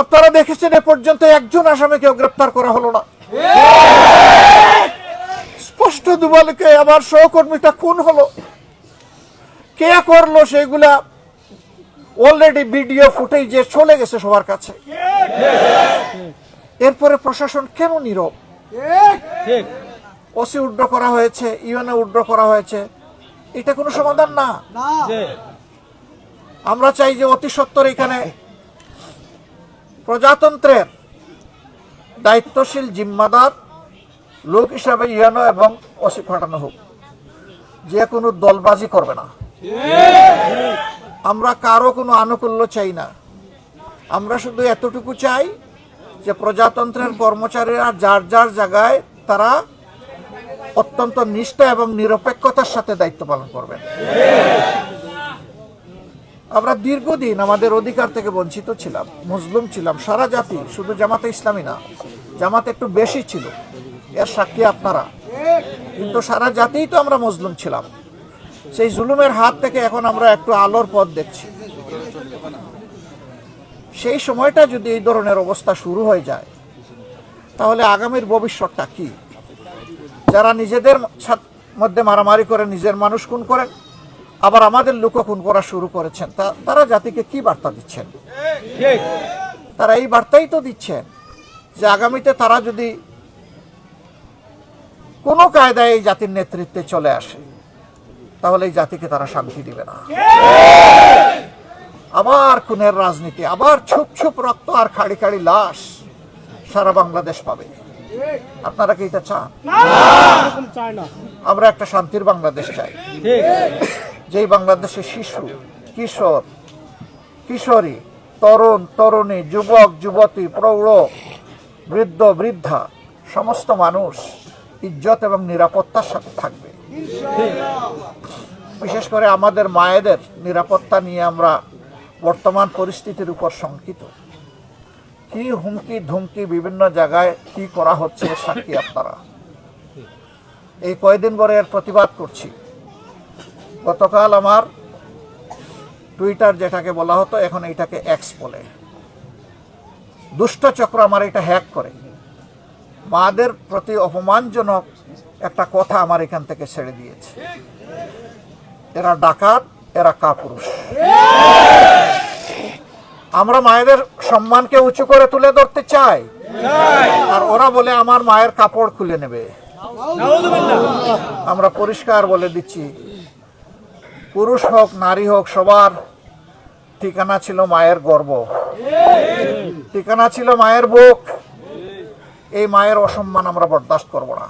আপনারা দেখেছেন এ পর্যন্ত একজন আসামিকেও গ্রেপ্তার করা হলো না। স্পষ্ট দুবালকে আমার সহকর্মীটা খুন হলো, কে করলো সেগুলা অলরেডি ভিডিও ফুটেজে চলে গেছে সবার কাছে। এরপরে প্রশাসন কেন নীরব? ওসি উইথড্র করা হয়েছে, ইউএনএ উইথড্র করা হয়েছে, এটা কোনো সমাধান না। আমরা চাই যে অতি সত্বর এখানে প্রজাতন্ত্রের দায়িত্বশীল জিম্মাদার লোক হিসাবে ইউএনও এবং ওসি পাঠানো হোক, যে কোনো দলবাজি করবে না। আমরা কারো কোনো আনুকূল্য চাই না, আমরা শুধু এতটুকু চাই যে প্রজাতন্ত্রের কর্মচারীরা যার যার জায়গায় তারা অত্যন্ত নিষ্ঠা এবং নিরপেক্ষতার সাথে দায়িত্ব পালন করবেন। আমরা দীর্ঘদিন আমাদের অধিকার থেকে বঞ্চিত ছিলাম, মজলুম ছিলাম, সারা জাতি, শুধু জামাতে ইসলামী না, জামাতে একটু বেশি ছিল, এর সাক্ষী আপনারা, কিন্তু সারা জাতিই তো আমরা মজলুম ছিলাম। সেই জুলুমের হাত থেকে এখন আমরা একটু আলোর পথ দেখছি। সেই সময়টা যদি এই ধরনের অবস্থা শুরু হয়ে যায়, তাহলে আগামীর ভবিষ্যৎটা কি? যারা নিজেদের মধ্যে মারামারি করে নিজের মানুষ খুন করেন, আবার আমাদের লোকও খুন করা শুরু করেছেন, তারা জাতিকে কি বার্তা দিচ্ছেন? তারা এই বার্তাই তো দিচ্ছেন যে আগামীতে তারা যদি কোনো কায়দায় এই জাতির নেতৃত্বে চলে আসে, তাহলে এই জাতিকে তারা শান্তি দিবে না। আবার খুনের রাজনীতি, আবার ছুপ ছুপ রক্ত আর খাড়ি খাড়ি লাশ সারা বাংলাদেশ পাবে। আপনারা কি এটা চান? আমরা একটা শান্তির বাংলাদেশ চাই, যেই বাংলাদেশে শিশু, কিশোর, কিশোরী, তরুণ, তরুণী, যুবক, যুবতী, প্রৌঢ়, বৃদ্ধ, বৃদ্ধা, সমস্ত মানুষ ইজ্জত এবং নিরাপত্তার সাথে থাকবে। বিশেষ করে আমাদের মায়েদের নিরাপত্তা নিয়ে আমরা বর্তমান পরিস্থিতির উপর শঙ্কিত। কি হুমকি ধুমকি বিভিন্ন জায়গায় কি করা হচ্ছে সাক্ষী আপনারা। এই কয়েকদিন পরে এর প্রতিবাদ করছি। গতকাল আমার টুইটার যেটাকে বলা হতো, এখন এইটাকে এক্স বলে, দুষ্ট চক্র আমার এটা হ্যাক করে মাদের প্রতি অপমানজনক একটা কথা আমার এখান থেকে ছেড়ে দিয়েছে। এরা ডাকাত, এরা কাপুরুষ। আমরা মায়েদের সম্মানকে উঁচু করে তুলে ধরতে চাই, আর ওরা বলে আমার মায়ের কাপড় খুলে নেবে। আমরা পরিষ্কার বলে দিচ্ছি, পুরুষ হোক নারী হোক, সবার ঠিকানা ছিল মায়ের গর্ভ, ঠিকানা ছিল মায়ের বুক। এই মায়ের অসম্মান আমরা বরদাস্ত করব না।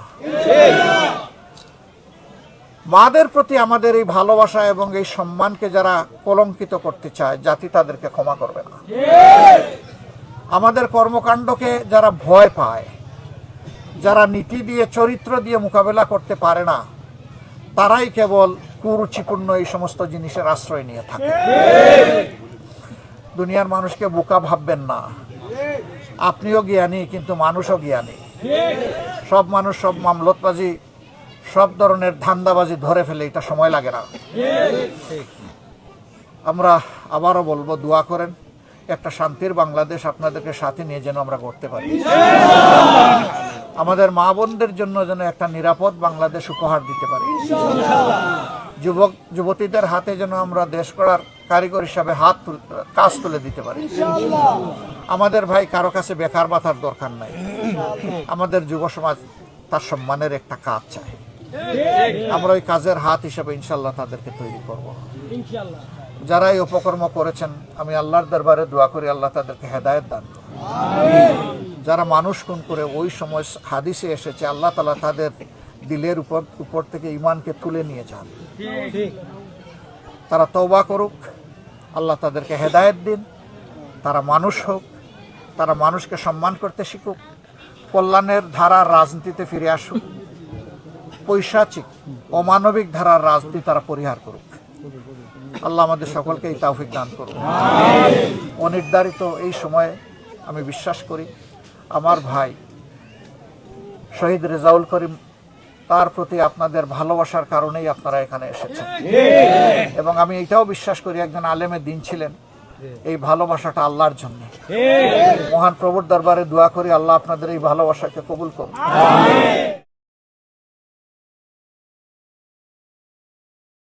মাদের প্রতি আমাদের এই ভালোবাসা এবং এই সম্মানকে যারা কলঙ্কিত করতে চায়, জাতি তাদেরকে ক্ষমা করবে না। আমাদের কর্মকাণ্ডকে যারা ভয় পায়, যারা নীতি দিয়ে, চরিত্র দিয়ে মোকাবেলা করতে পারে না, তারাই কেবল কুরুচিপূর্ণ এই সমস্ত জিনিসের আশ্রয় নিয়ে থাকে। দুনিয়ার মানুষকে বোকা ভাববেন না। আপনিও জ্ঞানী, কিন্তু মানুষও জ্ঞানী। সব মানুষ সব মামলতবাজি, সব ধরনের ধান্দাবাজি ধরে ফেলে, এটা সময় লাগে না। আমরা আবারও বলবো, দোয়া করেন একটা শান্তির বাংলাদেশ আপনাদেরকে সাথে নিয়ে যেন আমরা করতে পারি। আমাদের মা বোনদের জন্য যেন একটা নিরাপদ বাংলাদেশ উপহার দিতে পারি। যুবক যুবতীদের হাতে যেন আমরা দেশ গড়ার কারিগর হিসাবে কাজ তুলে দিতে পারি। আমাদের ভাই কারো কাছে বেকার বাঁধার দরকার নাই। আমাদের যুব সমাজ তার সম্মানের একটা কাজ চায়। আমরা ওই কাজের হাত হিসাবে ইনশাল্লাহ তাদেরকে তৈরি করব। যারা এই উপকর্ম করেছেন, আমি আল্লাহর দরবারে দোয়া করি আল্লাহ তাদেরকে হেদায়েত দান করুন। যারা মানুষ খুন করে, ওই সময় হাদিসে এসেছে আল্লাহ তাআলা তাদের দিলের উপর থেকে ঈমানকে তুলে নিয়ে যান। তারা তওবা করুক, আল্লাহ তাদেরকে হেদায়েত দিন, তারা মানুষ হোক, তারা মানুষকে সম্মান করতে শিখুক, কল্যাণের ধারার রাজনীতিতে ফিরে আসুক, পৈশাচিক অমানবিক ধারার রাজনীতি তারা পরিহার করুক। আল্লাহ আমাদের সকলকে এই তৌফিক দান করুন। অনির্ধারিত এই সময়ে আমি বিশ্বাস করি আমার ভাই শহীদ রেজাউল করিম, তার প্রতি আপনাদের ভালোবাসার কারণেই আপনারা এখানে এসেছেন। এবং আমি এটাও বিশ্বাস করি একজন আলেমে দিন ছিলেন, এই ভালোবাসাটা আল্লাহর জন্য। মহান প্রভুর দরবারে দোয়া করি আল্লাহ আপনাদের এই ভালোবাসাকে কবুল করুন।